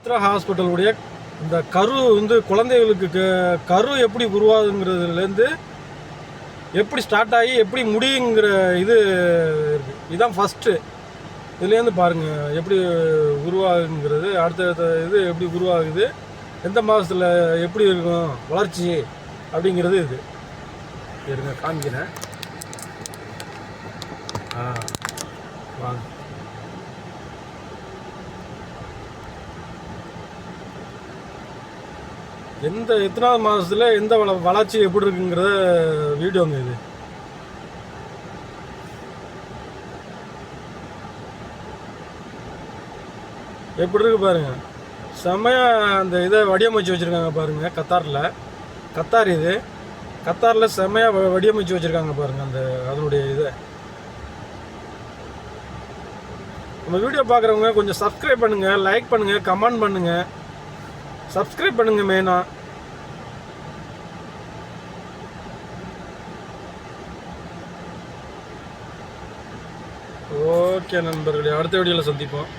சித்ரா ஹாஸ்பிட்டலுடைய இந்த கரு வந்து குழந்தைகளுக்கு கரு எப்படி உருவாகுங்கிறதுலேருந்து எப்படி ஸ்டார்ட் ஆகி எப்படி முடியுங்கிற இது இருக்குது. இதுதான் ஃபஸ்ட்டு. இதுலேருந்து பாருங்கள் எப்படி உருவாகுங்கிறது, அடுத்த இது எப்படி உருவாகுது, எந்த மாதத்தில் எப்படி இருக்கும் வளர்ச்சி அப்படிங்கிறது இது. இருங்க காமிக்கிறேன். வாங்க. எத்தனாவது மாதத்தில் எந்த வளர்ச்சி எப்படி இருக்குங்கிறத வீடியோங்க இது. எப்படி இருக்கு பாருங்க, செம்மையாக அந்த இதை வடிவமைச்சு வச்சுருக்காங்க பாருங்கள். கத்தார் இது கத்தாரில் செம்மையாக வடிவமைச்சு வச்சுருக்காங்க பாருங்கள். அதனுடைய இதை நம்ம வீடியோ பார்க்குறவங்க கொஞ்சம் சப்ஸ்கிரைப் பண்ணுங்கள், லைக் பண்ணுங்கள், கமெண்ட் பண்ணுங்கள், சப்ஸ்கிரைப் பண்ணுங்கள் மெயினாக. ஓகே நண்பர்களே, அடுத்த வீடியோவில் சந்திப்போம்.